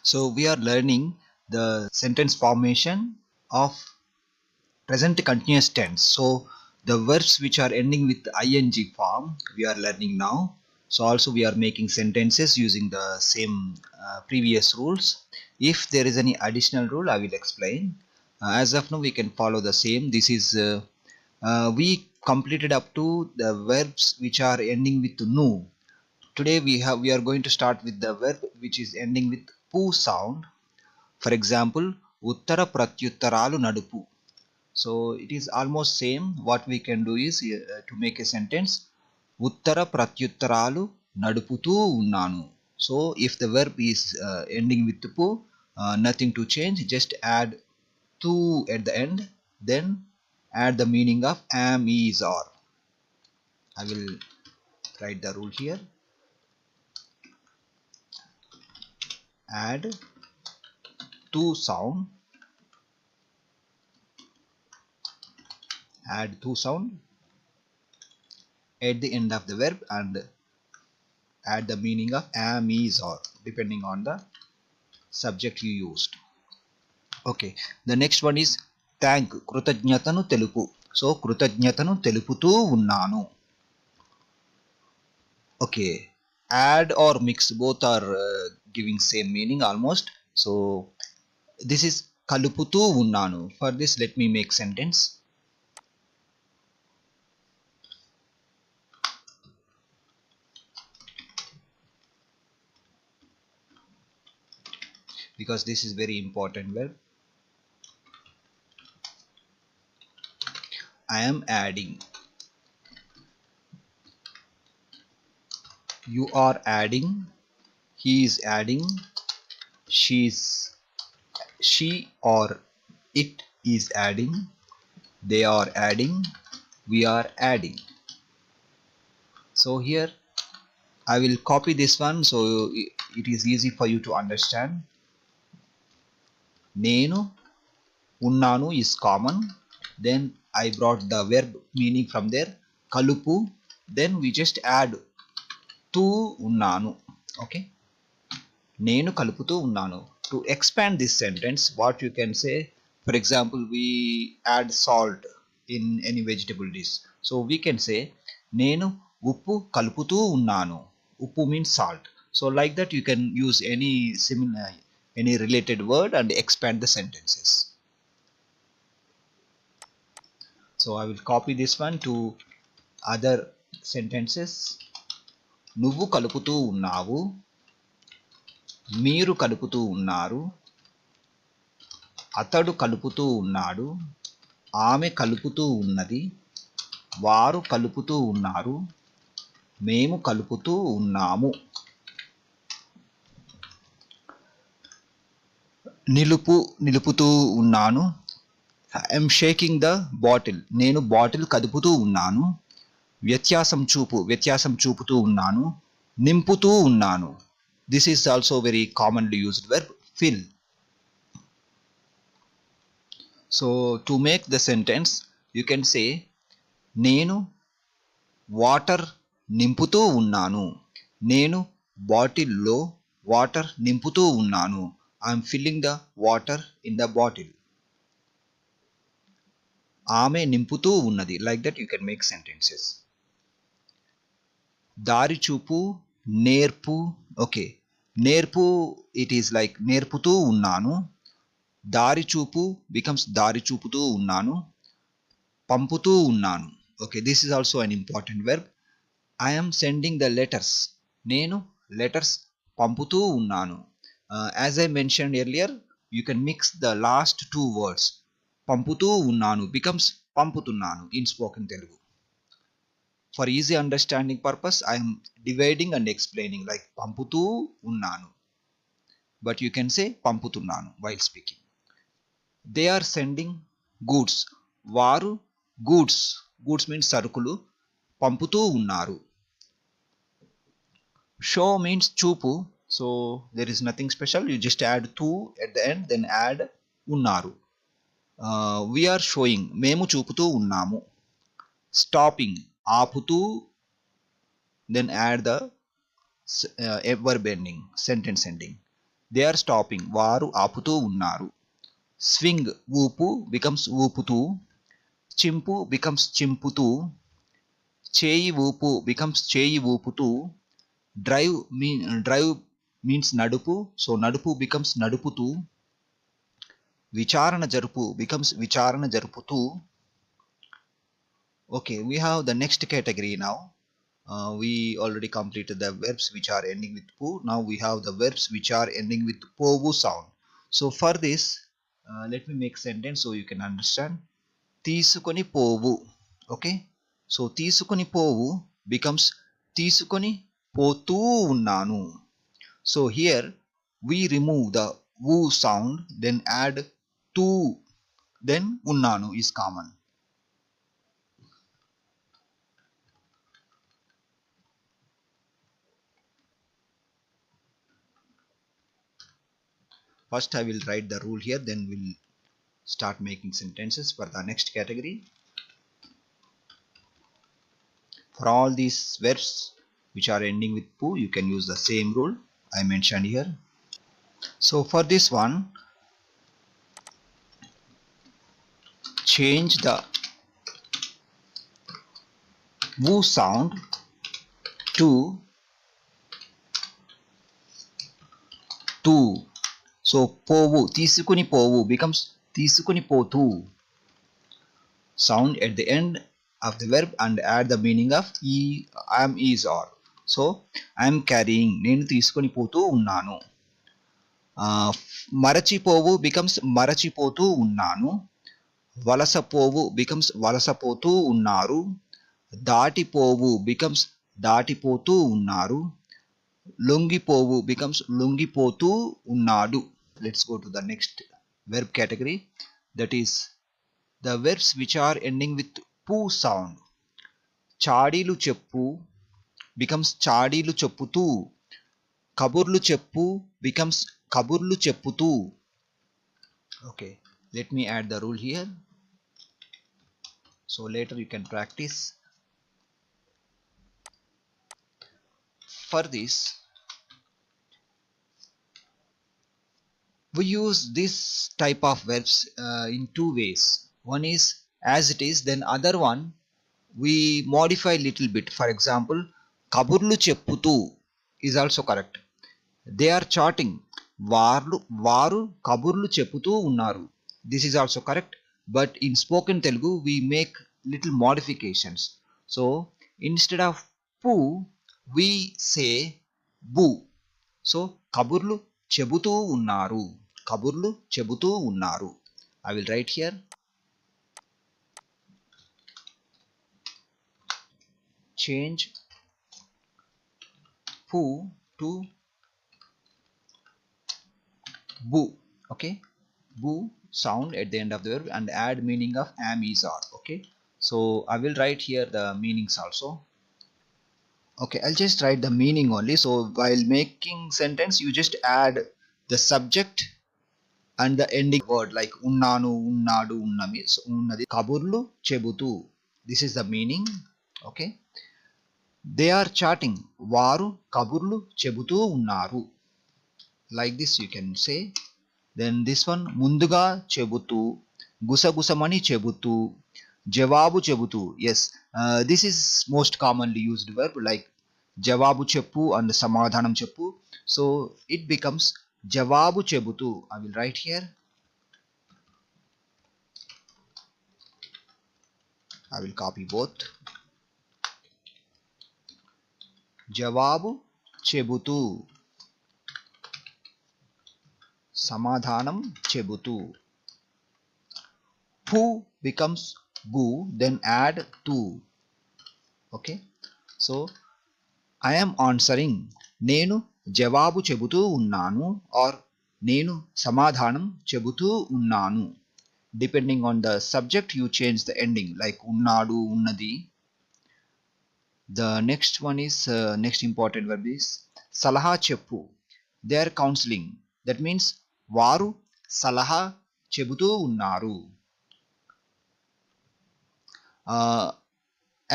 So we are learning the sentence formation of present continuous tense. So the verbs which are ending with ing form we are learning now. So also we are making sentences using the same previous rules. If there is any additional rule, I will explain. As of now, we can follow the same. This is we completed up to the verbs which are ending with nu. Today we are going to start with the verb which is ending with pu sound. For example, uttara pratyuttaralu nadupu. So it is almost same. What we can do is to make a sentence, uttara pratyuttaralu naduputu unnanu. So if the verb is ending with pu, nothing to change, just add tu at the end, then add the meaning of am, is, or. I will write the rule here. Add tu sound, at the end of the verb and add the meaning of am, is, or depending on the subject you used. Okay, the next one is thank, కృతజ్ఞతను తెలుపు. So కృతజ్ఞతను తెలుపుతూ ఉన్నాను. Okay, add or mix, both are giving same meaning almost. So this is కలుపుతూ ఉన్నాను. For this, let me make sentence. Because this is very important verb. I am adding. You are adding. He is adding. She or it is adding. They are adding. We are adding. So here I will copy this one so it is easy for you to understand. Nenu unnanu is common. Then I brought the verb meaning from there. Kalupu. Then we just add tu unnanu. Okay. Nenu kaluputu unnanu. To expand this sentence, what you can say, for example, we add salt in any vegetable dish. So we can say nenu uppu kaluputu unnanu. Uppu means salt. So like that you can use any similar, any related word and expand the sentences. So I will copy this one to other sentences. నువ్వు కలుపుతూ ఉన్నావు. మీరు కలుపుతూ ఉన్నారు. అతడు కలుపుతూ ఉన్నాడు. ఆమె కలుపుతూ ఉన్నది. వారు కలుపుతూ ఉన్నారు. మేము కలుపుతూ ఉన్నాము. నిలుపుతూ ఉన్నాను. I am shaking the bottle. నేను బాటిల్ కదుపుతూ ఉన్నాను. వ్యత్యాసం చూపుతూ ఉన్నాను. నింపుతూ ఉన్నాను. This is also very commonly used verb, fill. So to make the sentence, you can say నేను వాటర్ నింపుతూ ఉన్నాను. నేను బాటిల్లో వాటర్ నింపుతూ ఉన్నాను. I am filling the water in the bottle. ఆమె నింపుతూ ఉన్నది. Like that you can make sentences. దారి చూపు, నేర్పు. Okay, నేర్పు, it is like నేర్పుతూ ఉన్నాను. దారి చూపు becomes దారి చూపుతూ ఉన్నాను. పంపుతూ ఉన్నాను. Okay, this is also an important verb. I am sending the letters. నేను లెటర్స్ పంపుతూ ఉన్నాను. As I mentioned earlier, you can mix the last two words. పంపుతూ ఉన్నాను becomes పంపుతున్నాను in spoken Telugu. For easy understanding purpose, I am dividing and explaining like పంపుతూ ఉన్నాను. But you can say పంపుతున్నాను while speaking. They are sending goods. వారు goods means సరుకులు పంపుతూ ఉన్నారు. Show means చూపు. So there is nothing special. You just add tu at the end, then add ఉన్నారు. We are showing. మేము చూపుతూ ఉన్నాము. Stopping. ఆపుతూ, then add the verb ending, sentence ending. They are stopping, వారు ఆపుతూ ఉన్నారు. స్వింగ్, ఊపు బికమ్స్ ఊపుతూ. చింపు బికమ్స్ చింపుతూ. చేయి ఊపు బికమ్స్ చేయి ఊపుతూ. డ్రైవ్ మీన్స్ నడుపు, సో నడుపు బికమ్స్ నడుపుతూ. విచారణ జరుపు becomes విచారణ జరుపుతూ. Okay, we have the next category now. We already completed the verbs which are ending with pu. Now we have the verbs which are ending with povu sound. So for this, let me make sentence so you can understand. తీసుకొని పోవు. Okay, so తీసుకొని పోవు becomes తీసుకొని పోతూ ఉన్నాను. So here we remove the wu sound, then add tu, then unnanu is common. First I will write the rule here, then we'll start making sentences for the next category. For all these verbs which are ending with pu, you can use the same rule I mentioned here. So for this one, change the wu sound to tu. So povu, తీసుకుని పోవు becomes తీసుకుని పోతూ. Sound at the end of the verb and add the meaning of am, is, or. So I am carrying, నేను తీసుకొని పోతూ ఉన్నాను. మరచిపోవు becomes మరచిపోతూ ఉన్నాను. వలసపోవు becomes వలసపోతూ ఉన్నారు. దాటిపోవు becomes దాటిపోతూ ఉన్నారు. లొంగిపోవు becomes లొంగిపోతూ ఉన్నాడు. Let's go to the next verb category, that is the verbs which are ending with pu sound. చాడీలు చెప్పు becomes చాడీలు చెప్పుతూ. కబుర్లు చెప్పు becomes కబుర్లు చెప్పుతూ. Okay, let me add the rule here so later you can practice. For this, we use this type of verbs in two ways. One is as it is, then other one we modify little bit. For example, kaburlu chepputu is also correct. They are chatting, varu kaburlu chepputu unnaru. This is also correct, but in spoken Telugu we make little modifications. So instead of pu, we say bu. So kaburlu చెబుతూ ఉన్నారు, కబుర్లు చెబుతూ ఉన్నారు. I will write here. Change pu to bu. Okay, bu sound at the end of the verb and add meaning of am, is, or. Okay, so I will write here the meanings also. Okay, I'll just write the meaning only. So while making sentence, you just add the subject and the ending word like unnanu, unnadu, unnami, so unnadi. Kaburlu chebutu, this is the meaning. Okay, they are chatting, varu kaburlu chebutu unnaru, like this you can say. Then this one, munduga chebutu, gusagusamani chebutu, jawabu chebutu. Yes, this is most commonly used verb, like jawabu cheppu and samadhanam cheppu. So it becomes jawabu chebutu. I will write here. I will copy both. జవాబు చెబుతూ, సమాధానం చెబుతూ. Who becomes bu, then add to. Okay, so I am answering, నేను జవాబు చెబుతూ ఉన్నాను, or నేను సమాధానం చెబుతూ ఉన్నాను. Depending on the subject, you change the ending, like ఉన్నాడు, ఉన్నది. The next one is next important verb is salaha cheppu. They are counseling. That means varu salaha chebutu unnaru.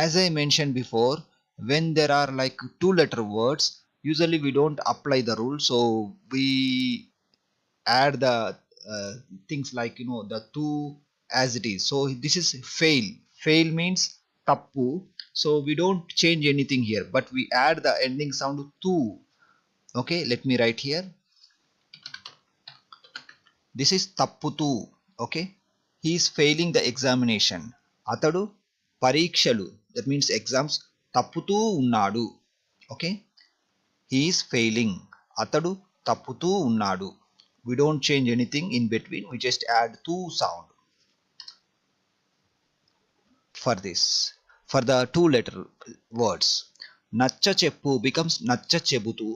As I mentioned before, when there are like two letter words, usually we don't apply the rule, so we add the things like the two as it is. So this is fail means tappu, so we don't change anything here, but we add the ending sound tu. Okay, let me write here. This is tapputu. Okay, he is failing the examination. Atadu పరీక్షలు, that means exams, తప్పుతూ ఉన్నాడు. Okay, he is failing. Atadu తప్పుతూ ఉన్నాడు. We don't change anything in between, we just add tu sound for this. For the two letter words, నచ్చ చెప్పు becomes నచ్చ చెబుతూ.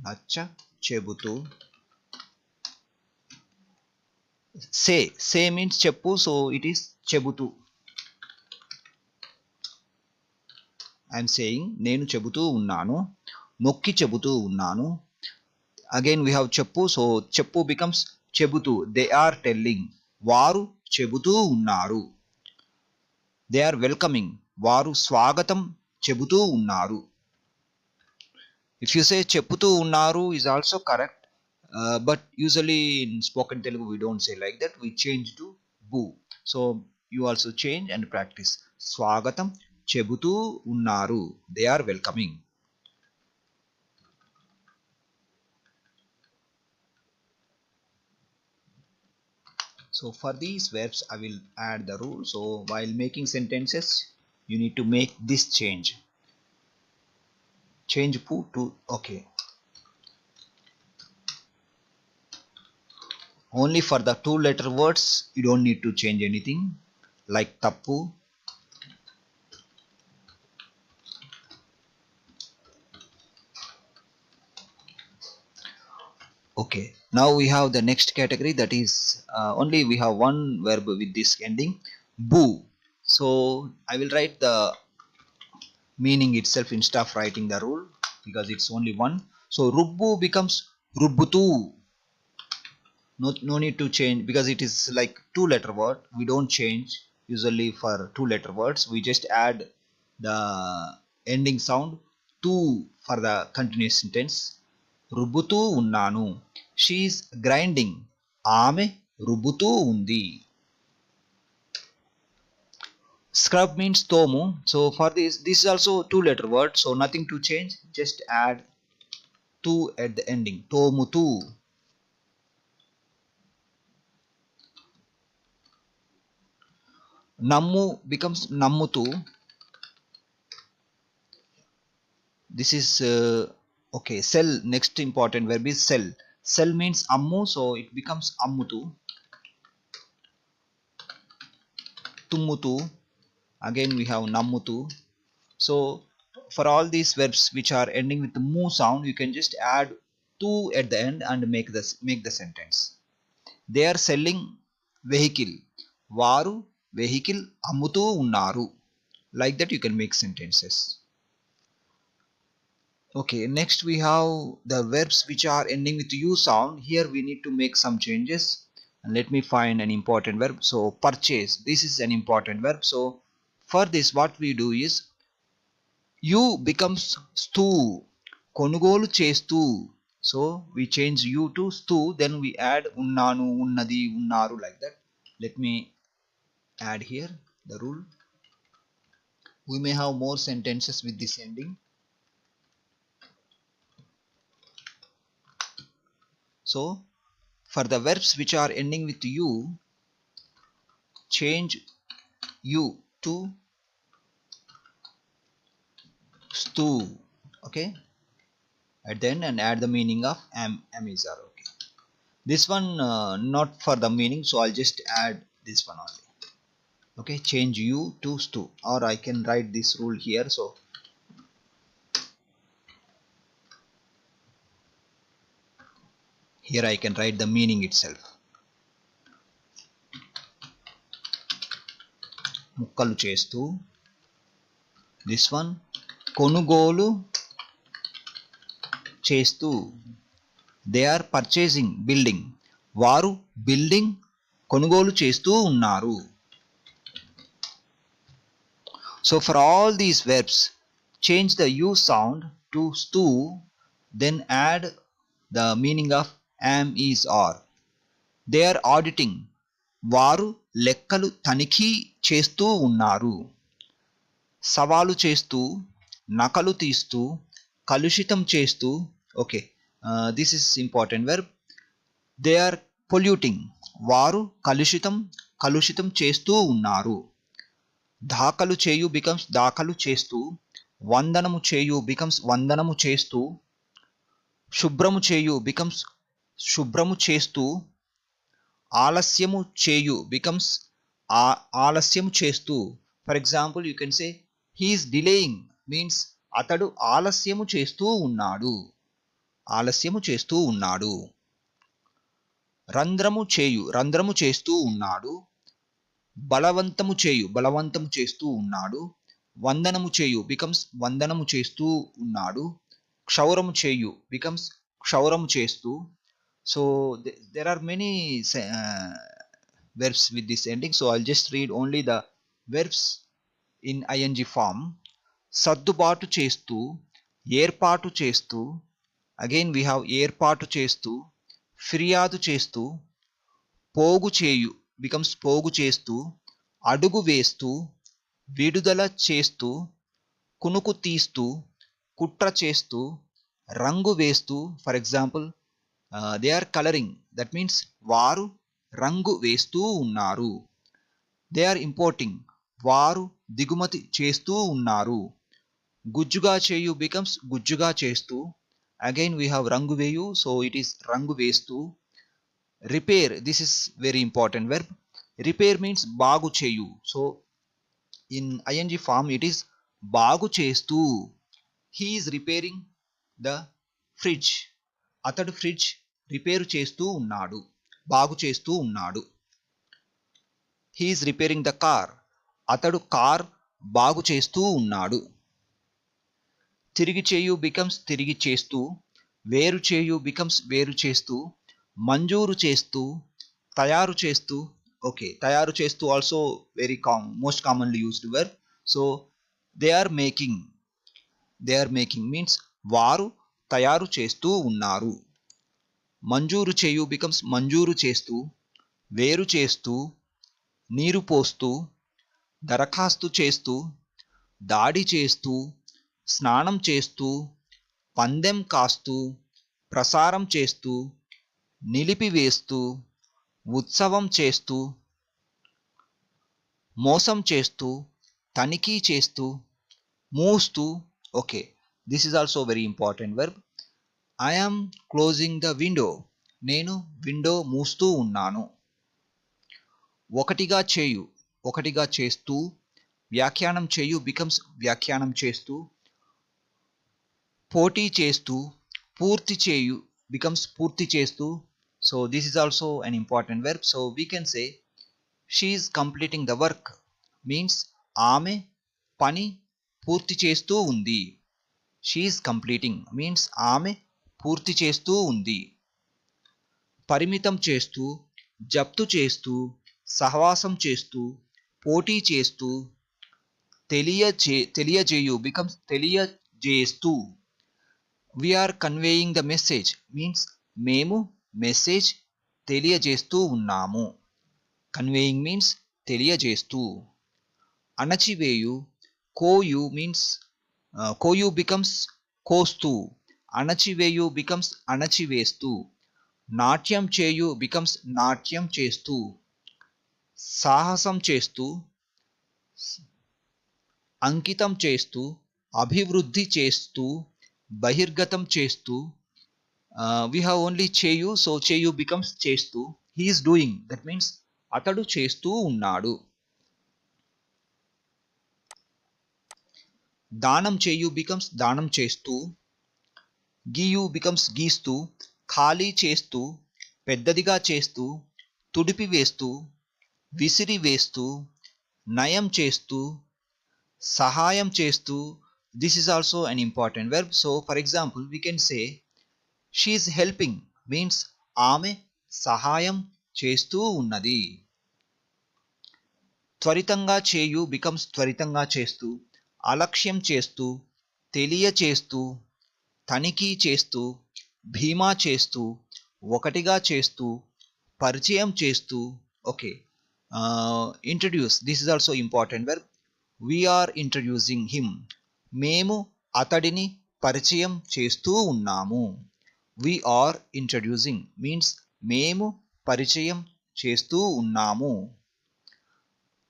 నచ్చ చెబుతూ. say means చెప్పు, so it is చెబుతూ. I am saying నేను చెబుతూ ఉన్నాను, నొక్కి చెబుతూ ఉన్నాను. Again we have చెప్పు, so చెప్పు becomes చెబుతూ. They are telling, వారు చెబుతూ ఉన్నారు. They are welcoming, వారు స్వాగతం చెబుతూ ఉన్నారు. If you say చెప్పుతూ ఉన్నారు is also correct, but usually in spoken Telugu we don't say like that, we change to bu. So you also change and practice. స్వాగతం చెబుతూ ఉన్నారు, they are welcoming. So for these verbs I will add the rule. So while making sentences you need to make this change pu to. Okay, only for the two letter words you don't need to change anything, like tappu, okay. Now we have the next category, that is only we have one verb with this ending bu. So I will write the meaning itself instead of writing the rule, because it's only one. So rubbu becomes rubbutu. No need to change, because it is like two letter word. We don't change usually for two letter words, we just add the ending sound tu for the continuous sentence. రుబ్బుతూ ఉన్నాను, she is grinding, ఆమె రుబ్బుతూ ఉంది. Scrub means tomu. So for this is also two letter word, so nothing to change, just add tu at the ending, tomutu. Nammu becomes nammutu. This is okay. Sell, next important verb is sell. Sell means ammu, so it becomes ammutu. Tummutu, again we have nammutu. So for all these verbs which are ending with the mu sound, you can just add tu at the end and make the sentence. They are selling vehicle, వారు vehicle అమ్ముతూ ఉన్నారు. Like that you can make sentences. Okay, next we have the verbs which are ending with u sound. Here we need to make some changes, and let me find an important verb. So purchase, this is an important verb. So for this what we do is u becomes stu, కొనుగోలు చేస్తూ. So we change u to stu, then we add ఉన్నాను, ఉన్నది, ఉన్నారు, like that. Let me add here the rule. We may have more sentences with this ending. So for the verbs which are ending with u, change u to stu. Okay, at the end, and add the meaning of am is are. Okay, this one not for the meaning, so I'll just add this one only. Okay, change u to stu, or I can write this rule here. So here I can write the meaning itself. ముక్కలు చేస్తూ. This one కొనుగోలు చేస్తూ. They are purchasing building, వారు building కొనుగోలు చేస్తూ ఉన్నారు. So for all these verbs, change the u sound to stu, then add the meaning of am, is, are. They are auditing. వారు లెక్కలు తనిఖీ చేస్తూ ఉన్నారు. సవాలు చేస్తూ, నకలు తీస్తూ, కలుషితం చేస్తూ. Okay, this is important verb. They are polluting. వారు కలుషితం చేస్తూ ఉన్నారు. దాఖలు చేయు బికమ్స్ దాఖలు చేస్తూ. వందనము చేయు బికమ్స్ వందనము చేస్తూ. శుభ్రము చేయు బికమ్స్ శుభ్రము చేస్తూ. ఆలస్యము చేయు బికమ్స్ ఆలస్యము చేస్తూ. For example you can say he is delaying means అతడు ఆలస్యము చేస్తూ ఉన్నాడు. ఆలస్యము చేస్తూ ఉన్నాడు. రంధ్రము చేస్తూ ఉన్నాడు. బలవంతము చేస్తూ ఉన్నాడు. వందనము చేయు బికమ్స్ వందనము చేస్తూ ఉన్నాడు. క్షౌరము చేయు బికమ్స్ క్షౌరము చేస్తూ. So there are many verbs with this ending, so I'll just read only the verbs in ing form. సర్దుబాటు చేస్తూ, ఏర్పాటు చేస్తూ. అగైన్ we have ఏర్పాటు చేస్తూ, ఫిర్యాదు చేస్తూ. పోగు చేయు బికమ్స్ పోగు చేస్తూ. అడుగు వేస్తూ, విడుదల చేస్తూ, కునుకు తీస్తూ, కుట్ర చేస్తూ, రంగు వేస్తూ. For example they are colouring, that means వారు రంగు వేస్తూ ఉన్నారు. దే ఆర్ ఇంపోర్టింగ్, వారు దిగుమతి చేస్తూ ఉన్నారు. గుజ్జుగా చేయు బికమ్స్ గుజ్జుగా చేస్తూ. అగైన్ వీ హ్యావ్ రంగు వేయు, సో ఇట్ ఈస్ రంగు వేస్తూ. Repair, this is very important verb. Repair means బాగు చేయు. So in I N G form it is బాగు చేస్తూ. He is repairing the fridge. అతడు ఫ్రిడ్జ్ రిపేరు చేస్తూ ఉన్నాడు, బాగు చేస్తూ ఉన్నాడు. He is repairing the car. అతడు కార్ బాగు చేస్తూ ఉన్నాడు. తిరిగి చేయు బికమ్స్ తిరిగి చేస్తూ. వేరు చేయు బికమ్స్ వేరు చేస్తూ. మంజూరు చేస్తూ, తయారు చేస్తూ. ఓకే, తయారు చేస్తూ also very most commonly used verb. So they are making means వారు తయారు చేస్తూ ఉన్నారు. మంజూరు చేయు బికమ్స్ మంజూరు చేస్తూ. వేరు చేస్తూ, నీరు పోస్తూ, దరఖాస్తు చేస్తూ, దాడి చేస్తూ, స్నానం చేస్తూ, పందెం కాస్తూ, ప్రసారం చేస్తూ, నిలిపివేస్తూ, ఉత్సవం చేస్తూ, మోసం చేస్తూ, తనిఖీ చేస్తూ, మూస్తూ. Okay, this is also very important verb. I am closing the window. నేను విండో మూస్తూ ఉన్నాను. ఒకటిగా చేస్తూ. వ్యాఖ్యానం చేయు బికమ్స్ వ్యాఖ్యానం చేస్తూ. పోటీ చేస్తూ, పూర్తి చేయు becomes పూర్తి చేస్తూ. So this is also an important verb. So we can say she is completing the work means ఆమె పని పూర్తి చేస్తూ ఉంది. She is completing means ఆమె పూర్తి చేస్తూ ఉంది. పరిమితం చేస్తూ, జప్తు చేస్తూ, సహవాసం చేస్తూ, పోటీ చేస్తూ. తెలియజేయు becomes తెలియజేస్తూ. We are conveying the message means మేము మెసేజ్ తెలియజేస్తూ ఉన్నాము. కన్వేయింగ్ మీన్స్ తెలియజేస్తూ. అణచివేయు, కోయు మీన్స్ కోయు బికమ్స్ కోస్తూ. అణచివేయు బికమ్స్ అణచివేస్తూ. నాట్యం చేయు బికమ్స్ నాట్యం చేస్తూ. సాహసం చేస్తూ, అంకితం చేస్తూ, అభివృద్ధి చేస్తూ, బహిర్గతం చేస్తూ. We have only చేయు, so చేయు becomes చేస్తూ. He is doing, that means అతడు చేస్తూ ఉన్నాడు. దానం చేయు becomes దానం చేస్తూ. గీయు becomes గీస్తూ. ఖాళీ చేస్తూ, పెద్దదిగా చేస్తూ, తుడిపి వేస్తూ, విసిరి వేస్తూ, నయం చేస్తూ, సహాయం చేస్తూ. This is also an important verb. So for example we can say she is helping means ఆమె సహాయం చేస్తూ ఉన్నది. త్వరితంగా చేయు బికమ్స్ త్వరితంగా చేస్తూ, అలక్ష్యం చేస్తూ, తెలియచేస్తూ, తనిఖీ చేస్తూ, భీమా చేస్తూ, ఒకటిగా చేస్తూ, పరిచయం చేస్తూ. Okay, introduce, this is also important verb. We are introducing him, మేము అతడిని పరిచయం చేస్తూ ఉన్నాము. వీఆర్ ఇంట్రడ్యూసింగ్ మీన్స్ మేము పరిచయం చేస్తూ ఉన్నాము.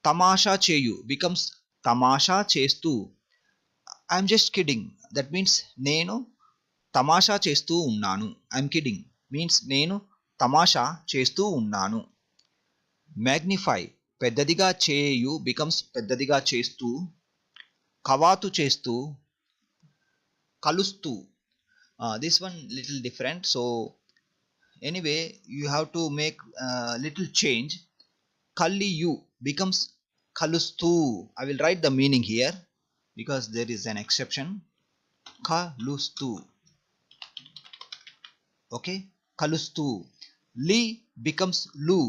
తమాషా చేయు బికమ్స్ తమాషా చేస్తూ. I'm just kidding, that means నేను తమాషా చేస్తూ ఉన్నాను. ఐఎమ్ కిడింగ్ మీన్స్ నేను తమాషా చేస్తూ ఉన్నాను. మ్యాగ్నిఫై, పెద్దదిగా చేయు బికమ్స్ పెద్దదిగా చేస్తూ. కవాతు చేస్తూ, కలుస్తూ. This one little different, so anyway you have to make little change. Kalliyu becomes kalustu. I will write the meaning here because there is an exception. Kalustu. Okay, kalustu. Li becomes lu.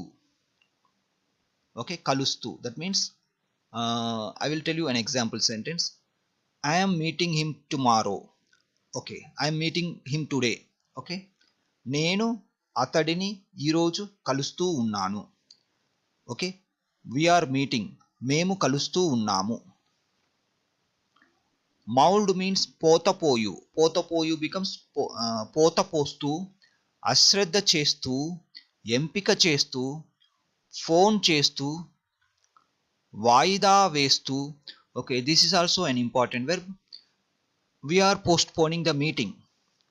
Okay, kalustu, that means I will tell you an example sentence. I am meeting him tomorrow. Okay, I am meeting him today. Okay, నేను అతడిని ఈరోజు కలుస్తూ ఉన్నాను. Okay, we are meeting, మేము కలుస్తూ ఉన్నాము. Mould means పోతపోయు. పోతపోయు బికమ్స్ పోతపోస్తూ, అశ్రద్ధ చేస్తూ, ఎంపిక చేస్తూ, ఫోన్ చేస్తూ, వాయిదా వేస్తూ. Okay, this is also an important verb. We are postponing the meeting.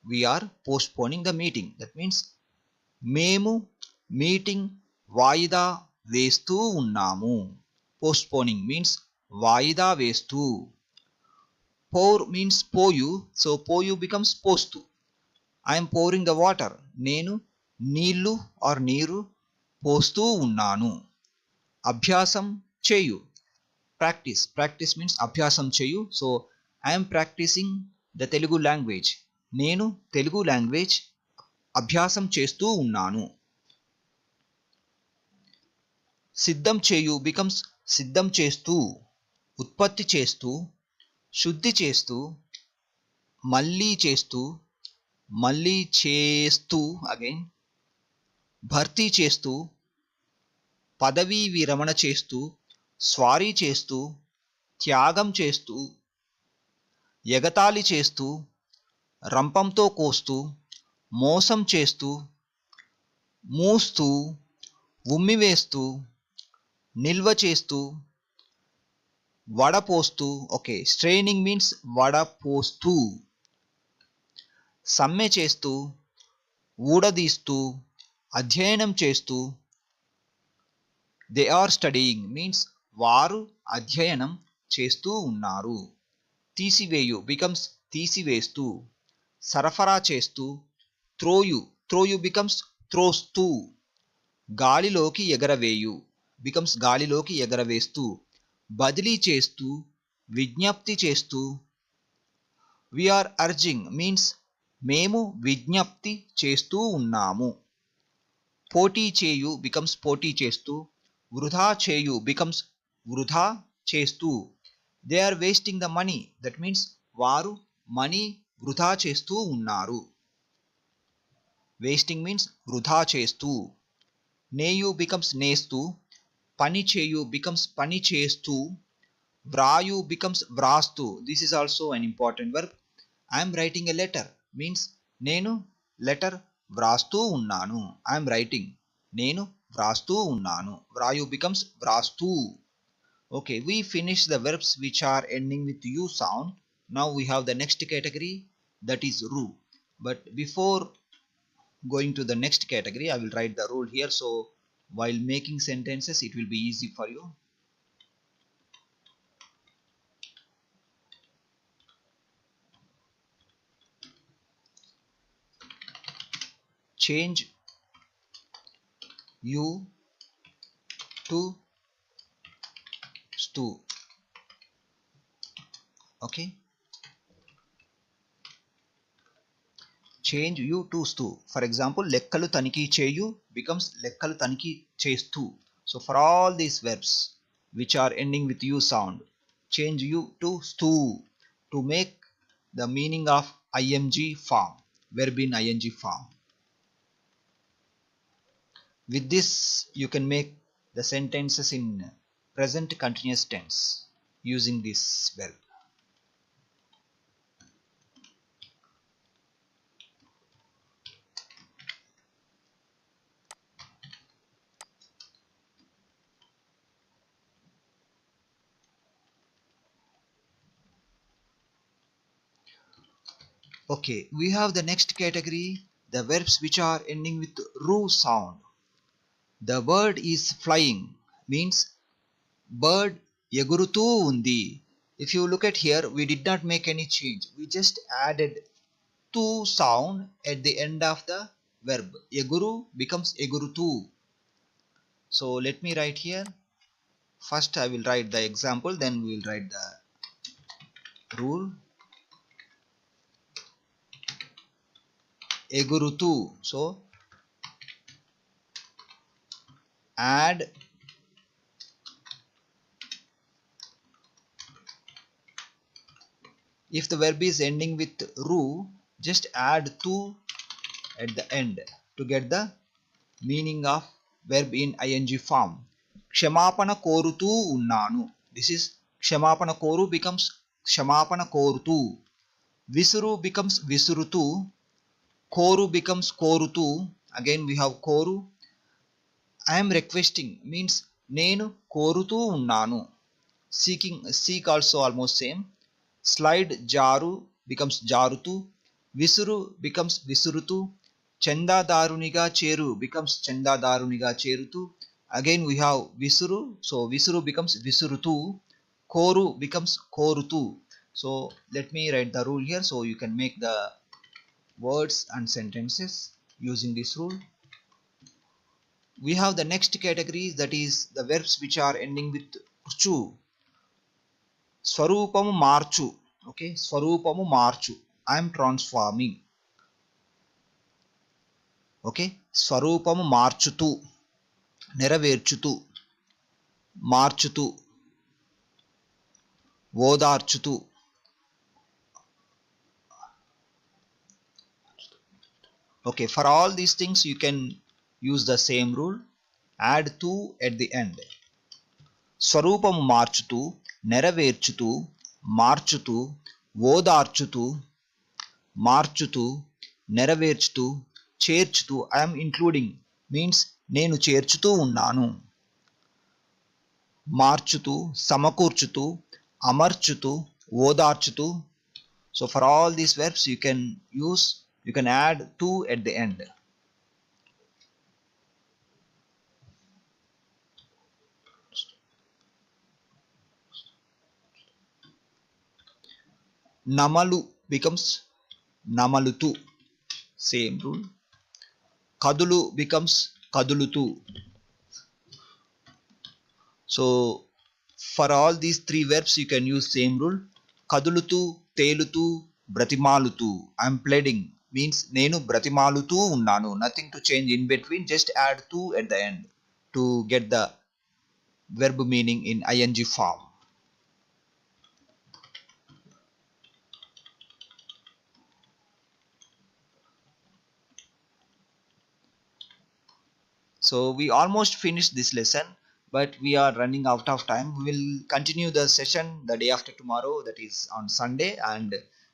We are postponing the meeting. That means మేము మీటింగ్ వాయిదా వేస్తూ ఉన్నాము. Postponing means వాయిదా వేస్తూ. Pour means పోయు, so పోయు becomes పోస్తూ. I am pouring the water. నేను నీళ్లు or నీరు పోస్తూ ఉన్నాను. అభ్యాసం చేయు, ప్రాక్టీస్. ప్రాక్టీస్ మీన్స్ అభ్యాసం చేయు. So I am practicing the Telugu language. నేను తెలుగు లాంగ్వేజ్ అభ్యాసం చేస్తూ ఉన్నాను. సిద్ధం చేయు బికమ్స్ సిద్ధం చేస్తూ, ఉత్పత్తి చేస్తూ, శుద్ధి చేస్తూ, మళ్ళీ చేస్తూ, మళ్ళీ చేస్తూ అగైన్, భర్తీ చేస్తూ, పదవీ విరమణ చేస్తూ, స్వారీ చేస్తూ, త్యాగం చేస్తూ, ఎగతాళి చేస్తూ, రంపంతో కోస్తూ, మోసం చేస్తూ, మూస్తూ, ఉమ్మివేస్తూ, నిల్వ చేస్తూ, వడపోస్తూ. ఓకే, స్ట్రెయినింగ్ మీన్స్ వడపోస్తూ. సమ్మె చేస్తూ, ఊడదీస్తూ, అధ్యయనం చేస్తూ. దే ఆర్ స్టడీయింగ్ మీన్స్ వారు అధ్యయనం చేస్తూ ఉన్నారు. తీసివేయు బికమ్స్ తీసివేస్తూ, సరఫరా చేస్తూ, త్రోయు. త్రోయు బికమ్స్ త్రోస్తూ. గాలిలోకి ఎగరవేయు బికమ్స్ గాలిలోకి ఎగరవేస్తూ, బదిలీ చేస్తూ, విజ్ఞప్తి చేస్తూ. వీఆర్ అర్జింగ్ మీన్స్ మేము విజ్ఞప్తి చేస్తూ ఉన్నాము. పోటీ చేయు బికమ్స్ పోటీ చేస్తూ, వృధా చేయు బికమ్స్ వృధా చేస్తూ. They are wasting the money, that means వారు మనీ వృధా చేస్తూ ఉన్నారు. వేస్టింగ్ మీన్స్ వృధా చేస్తూ. నేయు బికమ్స్ నేస్తూ, పని చేయు బికమ్స్ పని చేస్తూ, వ్రాయు బికమ్స్ వ్రాస్తూ. This is also an important verb. I'm writing a letter means నేను లెటర్ వ్రాస్తూ ఉన్నాను. ఐఎమ్ రైటింగ్, నేను వ్రాస్తూ ఉన్నాను. వ్రాయు బికమ్స్ వ్రాస్తూ. Okay, we finished the verbs which are ending with U sound. Now we have the next category, that is ru. But before going to the next category, I will write the rule here, so while making sentences it will be easy for you. Change U to stu. Okay, change you to stu. For example, లెక్కలు తనిఖీ చేయు becomes లెక్కలు తనిఖీ చేస్తూ. So for all these verbs which are ending with U sound. Change U to stu to make the meaning of ing form, verb in ing form. With this, you can make the sentences in present continuous tense using this verb. Okay, we have the next category, the verbs which are ending with ru sound. The bird is flying means bird ఎగురుతూ ఉంది. If you look at here, we did not make any change. We just added tu sound at the end of the verb. Eguru becomes egurutu. So let me write here. First I will write the example, then we will write the rule. Egurutu. So add if the verb is ending with ru, just add tu at the end to get the meaning of verb in ing form. క్షమాపణ కోరుతూ ఉన్నాను. This is క్షమాపణ కోరు becomes క్షమాపణ కోరుతూ. విసురు becomes విసురుతూ. కోరు becomes కోరుతూ. Again we have కోరు. I am requesting means నేను కోరుతూ ఉన్నాను. Seeking, seek also almost same. Slide జారు becomes జారుతూ. విసురు becomes విసురుతూ. చందాదారునిగా చేరు becomes చందాదారునిగా చేరుతూ. Again we have visuru, so visuru becomes visurutu. Koru becomes korutu. So let me write the rule here so you can make the words and sentences using this rule. We have the next category, that is the verbs which are ending with chu. Swarupamu marchu. Okay, swarupamu marchu. I am transforming. Okay, swarupamu marchutu. నెరవేర్చుతూ, మార్చుతూ, ఓదార్చుతూ. Okay, for all these things you can use the same rule. Add tu at the end. స్వరూపము మార్చుతూ, నెరవేర్చుతూ, మార్చుతూ, ఓదార్చుతూ, మార్చుతూ, నెరవేర్చుతూ, చేర్చుతూ. I am including means నేను చేర్చుతూ ఉన్నాను. మార్చుతూ, సమకూర్చుతూ, అమర్చుతూ, ఓదార్చుతూ. So for all these verbs you can add to at the end. నమలు becomes నమలుతూ. Same rule. కదులు becomes కదులుతూ. So for all these three verbs you can use same rule. కదులుతూ, తేలుతూ, బ్రతిమాలుతూ. I am pleading means నేను బ్రతిమాలుతూ ఉన్నాను. Nothing to change in between, just add to at the end to get the verb meaning in ing form. So we almost finished this lesson, but we are running out of time. We will continue the session the day after tomorrow, that is on Sunday, and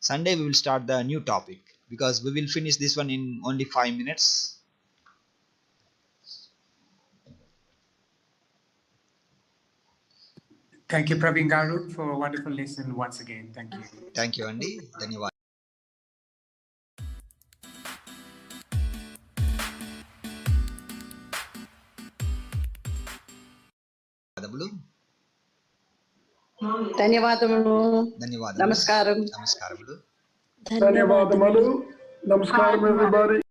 Sunday we will start the new topic because we will finish this one in only 5 minutes. Thank you, Praveen Garu, for a wonderful lesson once again. Thank you. Thank you, Andy. ధన్యవాదాలు. ధన్యవాదములు. ధన్యవాదాలు. నమస్కారం. నమస్కారములు. ధన్యవాదములు. నమస్కారం everybody.